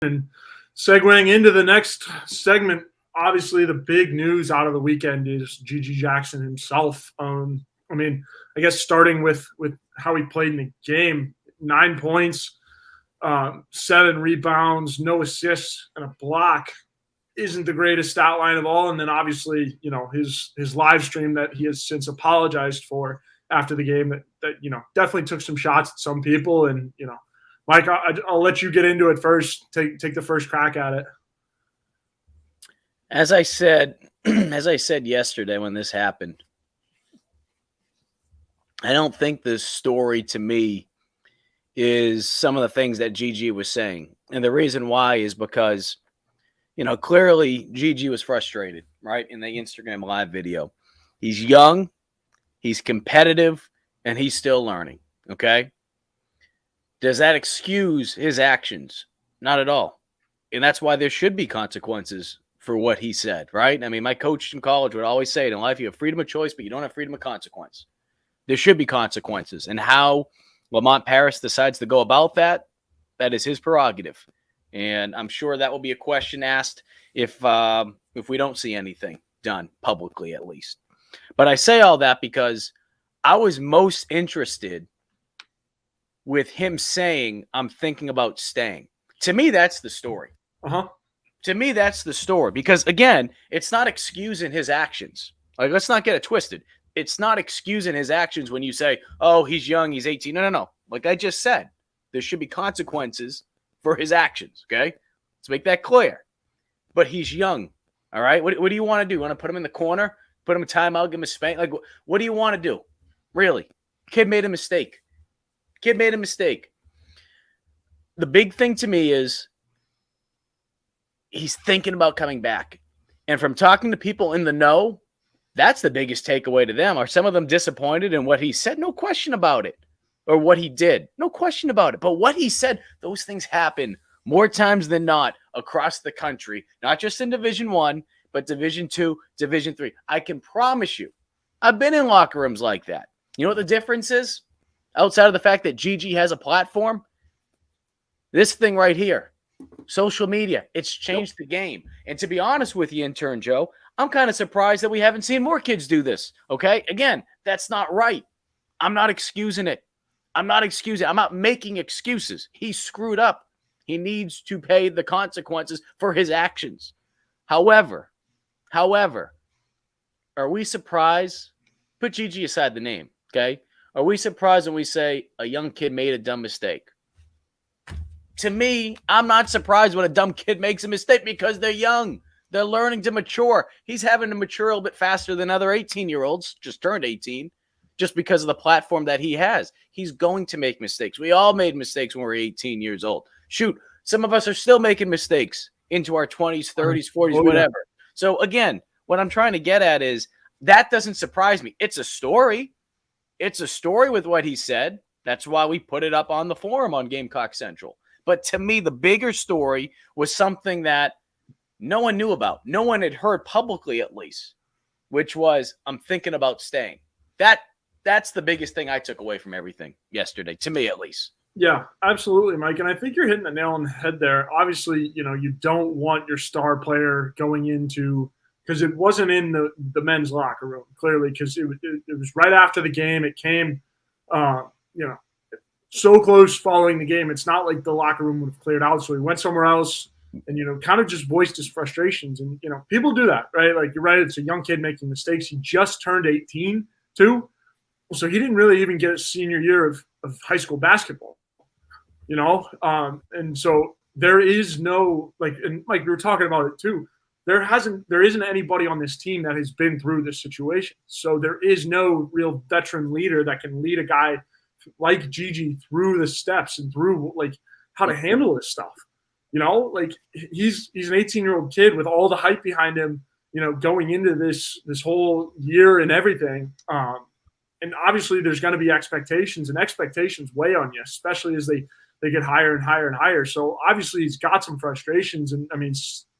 And segueing into the next segment, obviously the big news out of the weekend is Gigi Jackson himself. I guess starting with how he played in the game, 9 points, 7 rebounds, no assists, and a block isn't the greatest stat line of all. And then obviously, his live stream that he has since apologized for after the game that definitely took some shots at some people. And, Mike, I'll let you get into it first. Take the first crack at it. As I said yesterday when this happened, I don't think this story to me is some of the things that Gigi was saying. And the reason why is because, clearly Gigi was frustrated, right, in the Instagram live video. He's young, he's competitive, and he's still learning, okay? Does that excuse his actions? Not at all. And that's why there should be consequences for what he said, right? I mean, my coach in college would always say, in life, you have freedom of choice, but you don't have freedom of consequence. There should be consequences. And how Lamont Paris decides to go about that, that is his prerogative. And I'm sure that will be a question asked if we don't see anything done publicly, at least. But I say all that because I was most interested with him saying, I'm thinking about staying. To me, that's the story. To me, that's the story. Because, again, it's not excusing his actions. Like, let's not get it twisted. It's not excusing his actions when you say, oh, he's young, he's 18. No. Like I just said, there should be consequences for his actions, okay? Let's make that clear. But he's young, all right? What do you want to do? You want to put him in the corner? Put him in timeout, give him a spank? Like, what do you want to do? Really? Kid made a mistake. The big thing to me is he's thinking about coming back. And from talking to people in the know, that's the biggest takeaway to them. Are some of them disappointed in what he said? No question about it. Or what he did? No question about it. But what he said, those things happen more times than not across the country, not just in Division I, but Division II, Division III. I can promise you, I've been in locker rooms like that. You know what the difference is? Outside of the fact that Gigi has a platform, this thing right here, social media, it's changed the game. And to be honest with you, Intern Joe, I'm kind of surprised that we haven't seen more kids do this, okay? Again, that's not right. I'm not excusing it. I'm not making excuses. He screwed up. He needs to pay the consequences for his actions. However, are we surprised? Put Gigi aside the name, okay? Are we surprised when we say a young kid made a dumb mistake? To me, I'm not surprised when a dumb kid makes a mistake because they're young. They're learning to mature. He's having to mature a little bit faster than other 18-year-olds, just turned 18, just because of the platform that he has. He's going to make mistakes. We all made mistakes when we were 18 years old. Shoot, some of us are still making mistakes into our 20s, 30s, 40s, whatever. So, again, what I'm trying to get at is that doesn't surprise me. It's a story. It's a story with what he said. That's why we put it up on the forum on Gamecock Central. But to me, the bigger story was something that no one knew about. No one had heard publicly, at least, which was, I'm thinking about staying. That's the biggest thing I took away from everything yesterday, to me at least. Yeah, absolutely, Mike. And I think you're hitting the nail on the head there. Obviously, you don't want your star player going into – because it wasn't in the men's locker room, clearly, because it was right after the game. It came, so close following the game. It's not like the locker room would have cleared out. So he went somewhere else and, kind of just voiced his frustrations. And, people do that, right? Like, you're right. It's a young kid making mistakes. He just turned 18, too. So he didn't really even get a senior year of high school basketball, and so there is no, and Mike, we were talking about it too. There isn't anybody on this team that has been through this situation. So there is no real veteran leader that can lead a guy like Gigi through the steps and through how to handle this stuff. He's an 18-year-old kid with all the hype behind him, going into this whole year and everything. And obviously there's going to be expectations, and expectations weigh on you, especially as they get higher and higher and higher. So obviously he's got some frustrations. And,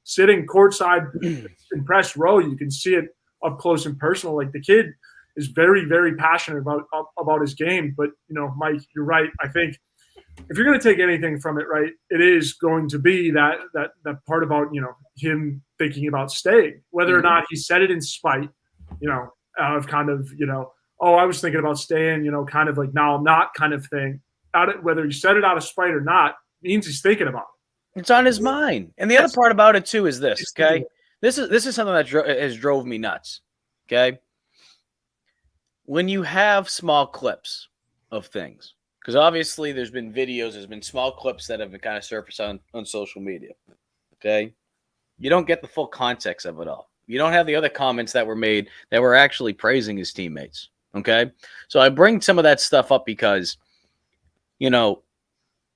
sitting courtside in press row, you can see it up close and personal. Like, the kid is very, very passionate about his game. But, Mike, you're right. I think if you're going to take anything from it, right, it is going to be that part about him thinking about staying, whether or not he said it in spite, of kind of oh, I was thinking about staying, kind of like now I'm not kind of thing. Whether he said it out of spite or not means he's thinking about it. It's on his mind. And the other part about it too is this. Okay, this is something that has drove me nuts. Okay, when you have small clips of things. Because obviously there's been videos, there's been small clips that have been kind of surfaced on social media. Okay? You don't get the full context of it all. You don't have the other comments that were made that were actually praising his teammates. Okay? So I bring some of that stuff up because, the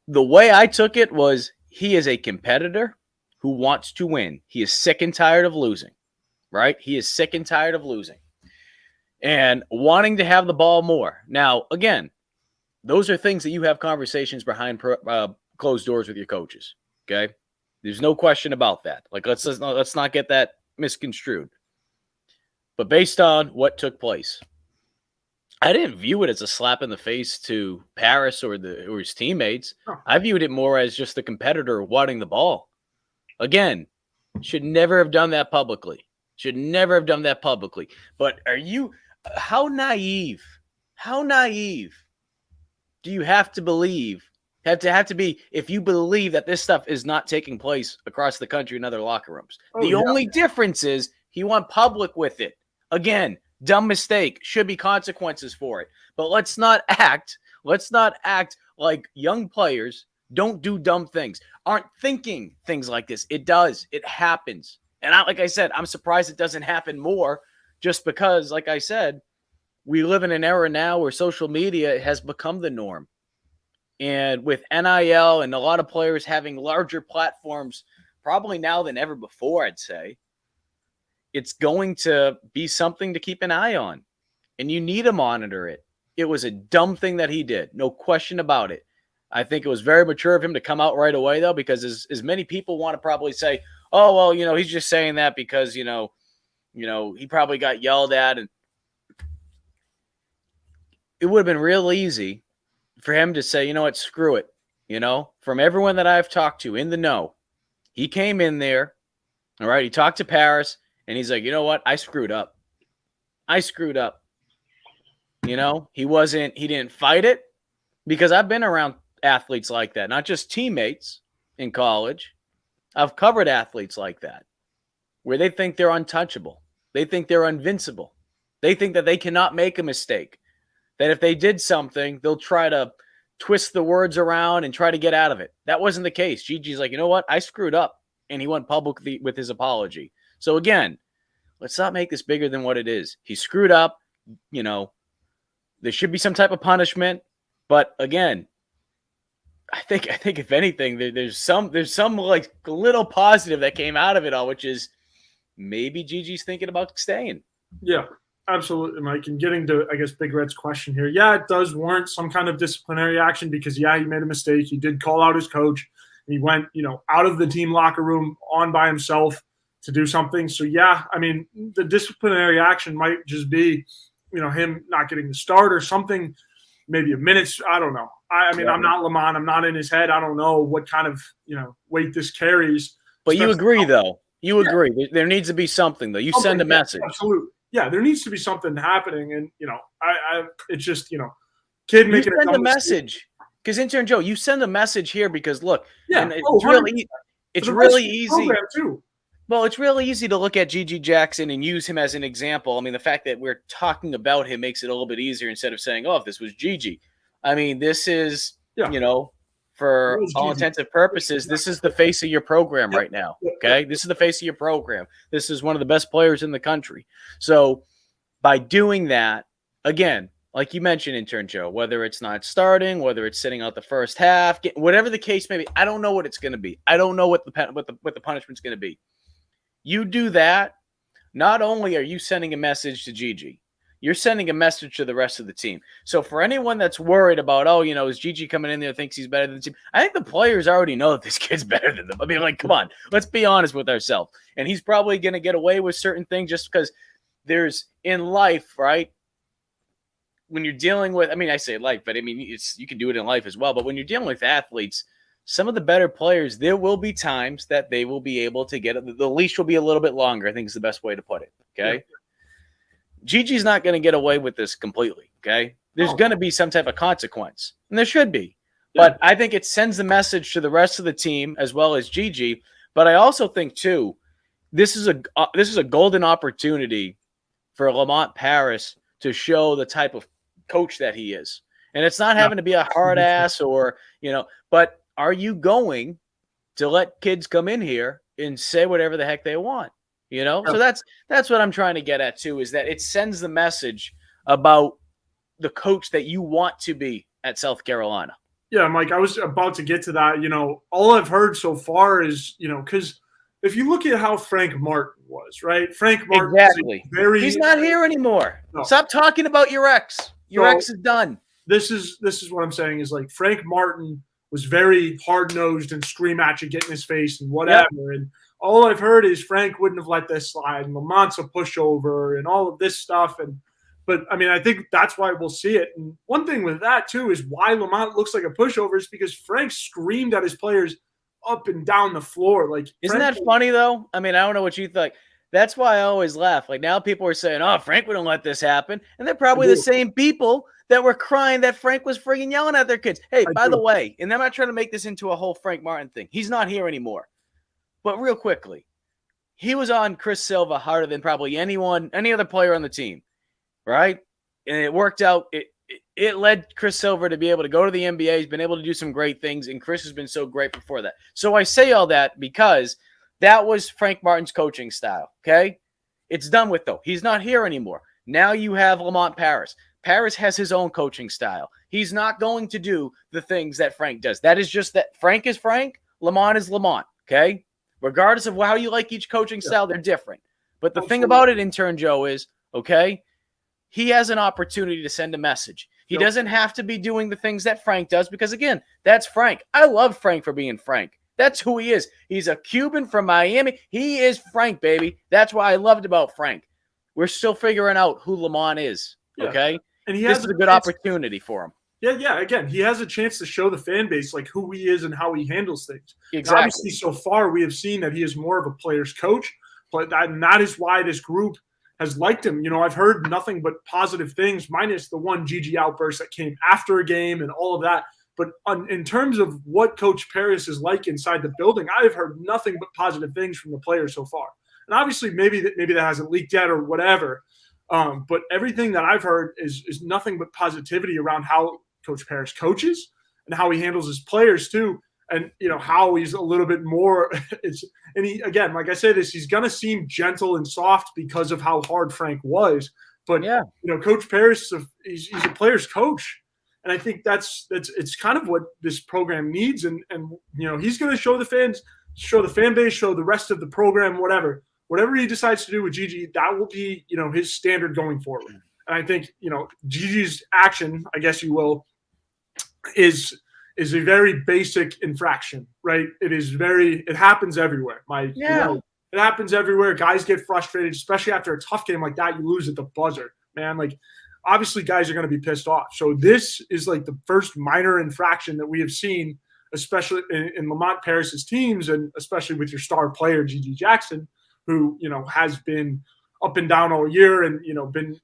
way I took it was he is a competitor who wants to win. He is sick and tired of losing. Right? He is sick and tired of losing. And wanting to have the ball more. Now, again, those are things that you have conversations behind closed doors with your coaches. Okay, there's no question about that. Like let's not get that misconstrued. But based on what took place, I didn't view it as a slap in the face to Paris or his teammates. I viewed it more as just the competitor wanting the ball. Again, should never have done that publicly. Should never have done that publicly. But how naive? How naive do you have to believe, have to be, if you believe that this stuff is not taking place across the country in other locker rooms? The only difference is he went public with it. Again, dumb mistake. Should be consequences for it. But let's not act like young players don't do dumb things, aren't thinking things like this. It does. It happens. And like I said, I'm surprised it doesn't happen more just because, like I said, we live in an era now where social media has become the norm. And with NIL and a lot of players having larger platforms, probably now than ever before, I'd say, it's going to be something to keep an eye on. And you need to monitor it. It was a dumb thing that he did. No question about it. I think it was very mature of him to come out right away, though, because as many people want to probably say, oh, well, he's just saying that because, he probably got yelled at. And it would have been real easy for him to say, you know what, screw it. From everyone that I've talked to in the know, he came in there, all right, he talked to Paris, and he's like, you know what, I screwed up. He didn't fight it, because I've been around athletes like that, not just teammates in college. I've covered athletes like that, where they think they're untouchable. They think they're invincible. They think that they cannot make a mistake. That if they did something, they'll try to twist the words around and try to get out of it. That wasn't the case. Gigi's like, you know what? I screwed up. And he went public with his apology. So again, let's not make this bigger than what it is. He screwed up. There should be some type of punishment. But again, I think if anything, there's some like little positive that came out of it all, which is maybe Gigi's thinking about staying. Yeah. Absolutely, Mike. And getting to, I guess, Big Red's question here. Yeah, it does warrant some kind of disciplinary action because, he made a mistake. He did call out his coach. And he went, out of the team locker room on by himself to do something. So, yeah, I mean, the disciplinary action might just be, him not getting the start or something, maybe a minute. I don't know. I'm not Lamont. I'm not in his head. I don't know what kind of, weight this carries. But you agree, though. You agree. There needs to be something, though. You send a message. Absolutely. Yeah, there needs to be something happening, and it's just kid making a message. Because Intern Joe, you send a message here because look, it's really easy. Too. Well, it's really easy to look at Gigi Jackson and use him as an example. I mean, the fact that we're talking about him makes it a little bit easier instead of saying, "Oh, if this was Gigi." I mean, this is for all intents and purposes, this is the face of your program right now. Okay. This is the face of your program. This is one of the best players in the country. So by doing that, again, like you mentioned, Intern Joe, whether it's not starting, whether it's sitting out the first half, whatever the case may be, I don't know what it's going to be. I don't know what the punishment's going to be. You do that, not only are you sending a message to Gigi, you're sending a message to the rest of the team. So for anyone that's worried about, is Gigi coming in there thinks he's better than the team? I think the players already know that this kid's better than them. I mean, like, come on, let's be honest with ourselves. And he's probably going to get away with certain things just because there's in life, right? when you're dealing with, I mean, I say life, but I mean, you can do it in life as well. But when you're dealing with athletes, some of the better players, there will be times that they will be able to get it. The leash will be a little bit longer, I think is the best way to put it. Okay. Yeah. Gigi's not going to get away with this completely. Okay. There's going to be some type of consequence, and there should be. Yeah. But I think it sends the message to the rest of the team as well as Gigi. But I also think too, this is a golden opportunity for Lamont Paris to show the type of coach that he is. And it's not having to be a hard ass or, but are you going to let kids come in here and say whatever the heck they want? So that's what I'm trying to get at too, is that it sends the message about the coach that you want to be at South Carolina. Yeah, Mike, I was about to get to that. All I've heard so far is, because if you look at how Frank Martin was, right? Frank Martin, exactly. He's not here anymore. No. Stop talking about your ex. Your ex is done. This is what I'm saying is, like, Frank Martin was very hard-nosed and scream at you, get in his face and whatever. Yep. And all I've heard is Frank wouldn't have let this slide, and Lamont's a pushover and all of this stuff. But I mean, I think that's why we'll see it. And one thing with that too is why Lamont looks like a pushover is because Frank screamed at his players up and down the floor. Like, isn't that funny though? I mean, I don't know what you think. That's why I always laugh. Like, now people are saying, "Oh, Frank wouldn't let this happen," and they're probably the same people that were crying that Frank was friggin' yelling at their kids. Hey, by the way, and I'm not trying to make this into a whole Frank Martin thing. He's not here anymore. But real quickly, he was on Chris Silva harder than probably any other player on the team, right? And it worked out. It led Chris Silva to be able to go to the NBA. He's been able to do some great things, and Chris has been so great before that. So I say all that because that was Frank Martin's coaching style, okay? It's done with, though. He's not here anymore. Now you have Lamont Paris. Paris has his own coaching style. He's not going to do the things that Frank does. That is just that Frank is Frank, Lamont is Lamont, okay? Regardless of how you like each coaching style, they're different. But the thing about it, Intern Joe, is, okay, he has an opportunity to send a message. He doesn't have to be doing the things that Frank does because, again, that's Frank. I love Frank for being Frank. That's who he is. He's a Cuban from Miami. He is Frank, baby. That's what I loved about Frank. We're still figuring out who Lamont is, okay? And this is a good opportunity for him. Yeah. Again, he has a chance to show the fan base like who he is and how he handles things. Exactly. And obviously, so far we have seen that he is more of a player's coach, and that is why this group has liked him. I've heard nothing but positive things, minus the one Gigi outburst that came after a game and all of that. But in terms of what Coach Paris is like inside the building, I've heard nothing but positive things from the players so far. And obviously, maybe that hasn't leaked yet or whatever. But everything that I've heard is nothing but positivity around how Coach Paris coaches and how he handles his players too, and how he's a little bit more. And he, again, like I say this, he's gonna seem gentle and soft because of how hard Frank was. But Coach Paris, he's a player's coach, and I think it's kind of what this program needs. And he's gonna show the fans, show the fan base, show the rest of the program, whatever he decides to do with Gigi, that will be his standard going forward. And I think Gigi's action, I guess you will, is a very basic infraction, right? It happens everywhere. It happens everywhere. Guys get frustrated, especially after a tough game like that. You lose at the buzzer, man. Like, obviously guys are going to be pissed off. So this is like the first minor infraction that we have seen, especially in Lamont Paris's teams, and especially with your star player, Gigi Jackson, who, has been up and down all year and, been,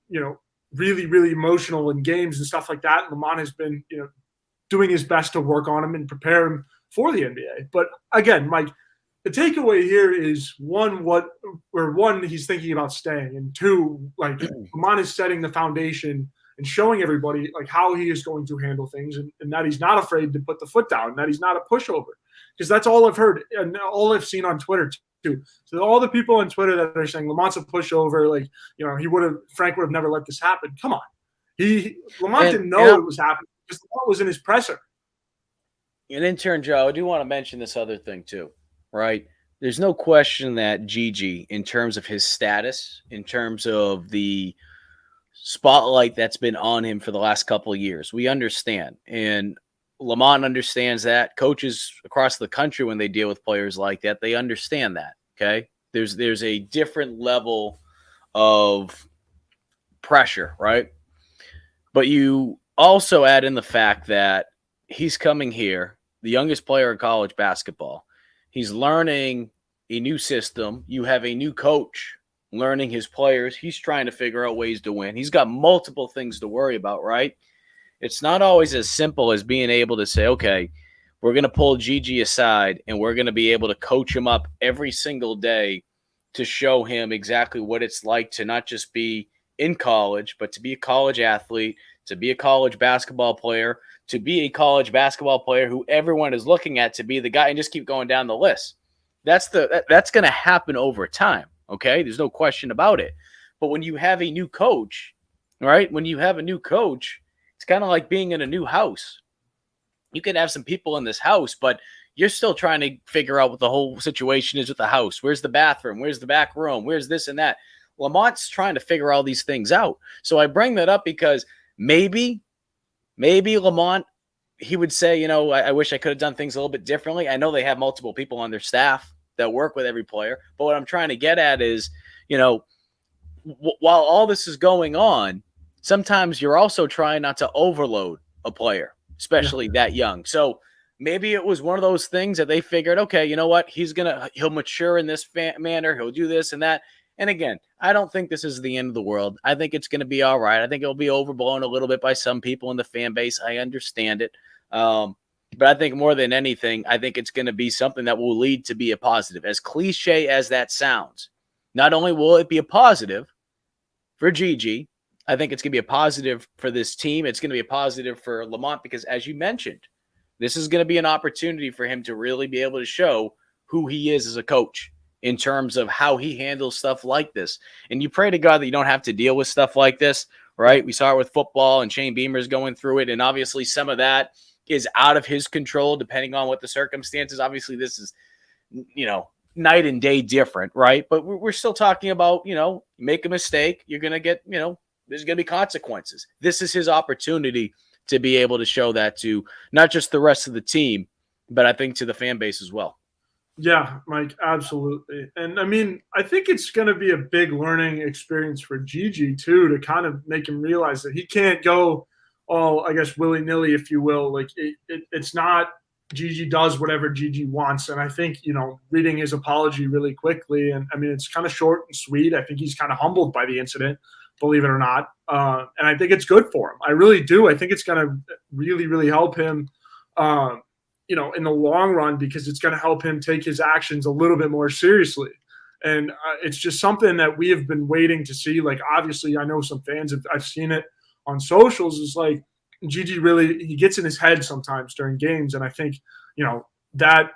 really, really emotional in games and stuff like that. And Lamont has been, doing his best to work on him and prepare him for the NBA. But again, Mike, the takeaway here is one, he's thinking about staying, and two, like, Lamont is setting the foundation and showing everybody like how he is going to handle things, and that he's not afraid to put the foot down, that he's not a pushover. Because that's all I've heard and all I've seen on Twitter too. So all the people on Twitter that are saying Lamont's a pushover, like, Frank would have never let this happen. Come on. Lamont didn't know it was happening because Lamont was in his presser. And Intern Joe, I do want to mention this other thing too, right? There's no question that Gigi, in terms of his status, in terms of the spotlight that's been on him for the last couple of years, we understand. And Lamont understands that. Coaches across the country, when they deal with players like that, they understand that, okay? There's a different level of pressure, right? But you also add in the fact that he's coming here, the youngest player in college basketball. He's learning a new system. You have a new coach learning his players. He's trying to figure out ways to win. He's got multiple things to worry about, right? It's not always as simple as being able to say, okay, we're going to pull Gigi aside and we're going to be able to coach him up every single day to show him exactly what it's like to not just be in college, but to be a college athlete, to be a college basketball player, to be a college basketball player who everyone is looking at to be the guy, and just keep going down the list. That's going to happen over time. Okay, there's no question about it. But when you have a new coach, right? When you have a new coach, it's kind of like being in a new house. You can have some people in this house, but you're still trying to figure out what the whole situation is with the house. Where's the bathroom? Where's the back room? Where's this and that? Lamont's trying to figure all these things out. So I bring that up because maybe Lamont, he would say, you know, I wish I could have done things a little bit differently. I know they have multiple people on their staff that work with every player, but what I'm trying to get at is, you know, while all this is going on, sometimes you're also trying not to overload a player, especially that young. So maybe it was one of those things that they figured, okay, you know what? He'll mature in this manner. He'll do this and that. And again, I don't think this is the end of the world. I think it's going to be all right. I think it'll be overblown a little bit by some people in the fan base. I understand it. But I think more than anything, I think it's going to be something that will lead to be a positive. As cliche as that sounds, not only will it be a positive for Gigi, I think it's going to be a positive for this team. It's going to be a positive for Lamont because, as you mentioned, this is going to be an opportunity for him to really be able to show who he is as a coach in terms of how he handles stuff like this. And you pray to God that you don't have to deal with stuff like this, right? We saw it with football and Shane Beamer's going through it. And obviously some of that is out of his control, depending on what the circumstances. Obviously this is, you know, night and day different, right? But we're still talking about, you know, make a mistake, you're going to get, you know, there's going to be consequences. This is his opportunity to be able to show that to not just the rest of the team, but I think to the fan base as well. Yeah, Mike, absolutely. And I mean, I think it's going to be a big learning experience for Gigi too, to kind of make him realize that he can't go all, I guess, willy-nilly, if you will. Like it's not Gigi does whatever Gigi wants. And I think, you know, reading his apology really quickly, and I mean, it's kind of short and sweet. I think he's kind of humbled by the incident, believe it or not. And I think it's good for him. I really do. I think it's going to really, really help him, you know, in the long run, because it's going to help him take his actions a little bit more seriously. And it's just something that we have been waiting to see. Like, obviously, I know some fans I've seen it on socials. Is like Gigi really, he gets in his head sometimes during games. And I think, you know, that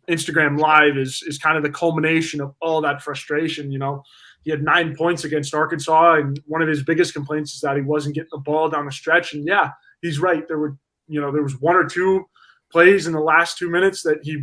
Instagram Live is kind of the culmination of all that frustration. You know, he had 9 points against Arkansas, and one of his biggest complaints is that he wasn't getting the ball down the stretch. And yeah, he's right. There was one or two plays in the last 2 minutes that he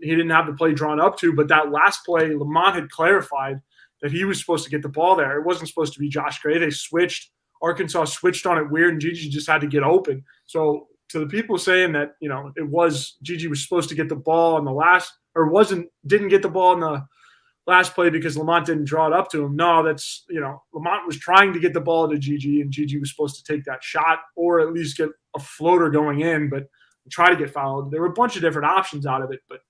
didn't have the play drawn up to, but that last play, Lamont had clarified that he was supposed to get the ball there. It wasn't supposed to be Josh Gray. They switched. Arkansas switched on it weird, and Gigi just had to get open. So to the people saying that, you know, it was Gigi was supposed to get the ball on the last, or didn't get the ball in the last play because Lamont didn't draw it up to him. No, that's, you know, Lamont was trying to get the ball to Gigi, and Gigi was supposed to take that shot or at least get a floater going in, but try to get fouled. There were a bunch of different options out of it, but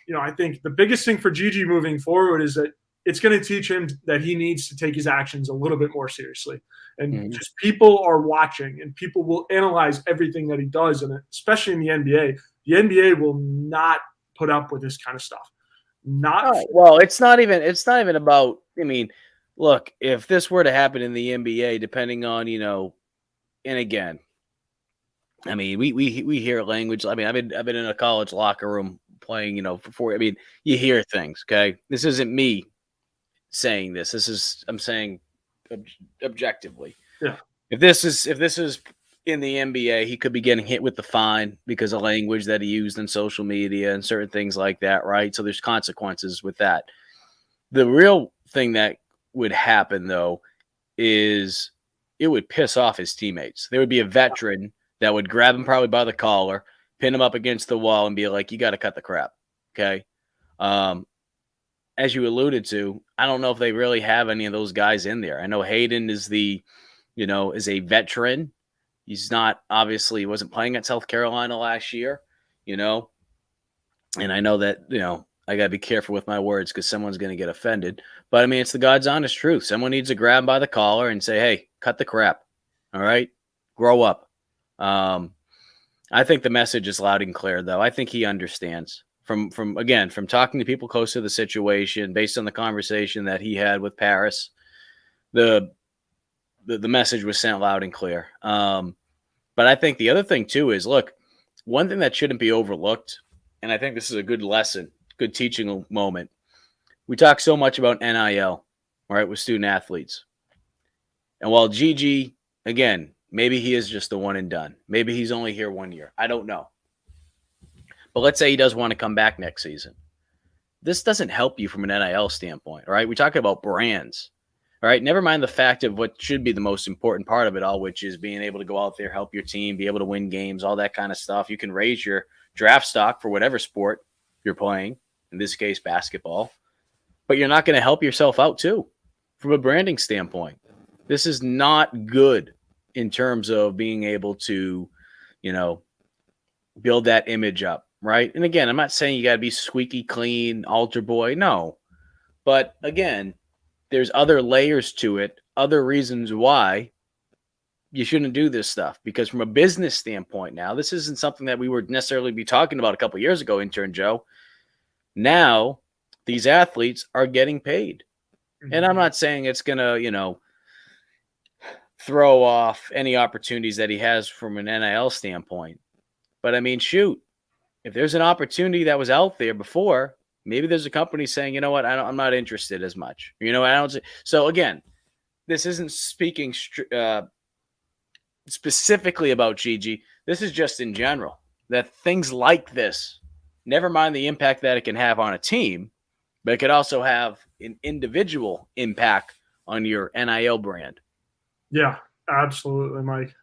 you know, I think the biggest thing for Gigi moving forward is that it's going to teach him that he needs to take his actions a little bit more seriously. And just people are watching, and people will analyze everything that he does, and especially in the NBA. The NBA will not put up with this kind of stuff. Well, it's not even about. I mean, look, if this were to happen in the NBA, depending on, you know, and again, I mean, we hear language. I mean, I've been in a college locker room playing, you know, before. I mean, you hear things. Okay, this isn't me saying this. I'm saying objectively. Yeah. If this is in the NBA, he could be getting hit with the fine because of language that he used in social media and certain things like that, right? So there's consequences with that. The real thing that would happen, though, is it would piss off his teammates. There would be a veteran that would grab him probably by the collar, pin him up against the wall, and be like, you got to cut the crap, okay? As you alluded to, I don't know if they really have any of those guys in there. I know Hayden is the is a veteran. He's not, obviously, he wasn't playing at South Carolina last year, and I know that, I got to be careful with my words because someone's going to get offended. But I mean, it's the God's honest truth. Someone needs to grab him by the collar and say, hey, cut the crap. All right? Grow up. I think the message is loud and clear, though. I think he understands from talking to people close to the situation, based on the conversation that he had with Paris. The message was sent loud and clear. But I think the other thing too is, look, one thing that shouldn't be overlooked, and I think this is a good lesson, good teaching moment. We talk so much about NIL, right, with student athletes. And while Gigi, again, maybe he is just the one and done. Maybe he's only here 1 year. I don't know. But let's say he does want to come back next season. This doesn't help you from an NIL standpoint, right? We're talking about brands, all right? Never mind the fact of what should be the most important part of it all, which is being able to go out there, help your team, be able to win games, all that kind of stuff. You can raise your draft stock for whatever sport you're playing, in this case, basketball. But you're not going to help yourself out, too, from a branding standpoint. This is not good in terms of being able to, build that image up, right? And again, I'm not saying you got to be squeaky clean, altar boy. No. But again, there's other layers to it, other reasons why you shouldn't do this stuff. Because from a business standpoint now, this isn't something that we would necessarily be talking about a couple of years ago, Intern Joe. Now, these athletes are getting paid. Mm-hmm. And I'm not saying it's going to, throw off any opportunities that he has from an NIL standpoint. But I mean, shoot, if there's an opportunity that was out there before, maybe there's a company saying, you know what, I'm not interested as much. I don't. So again, this isn't speaking specifically about Gigi. This is just in general, that things like this, never mind the impact that it can have on a team, but it could also have an individual impact on your NIL brand. Yeah, absolutely, Mike.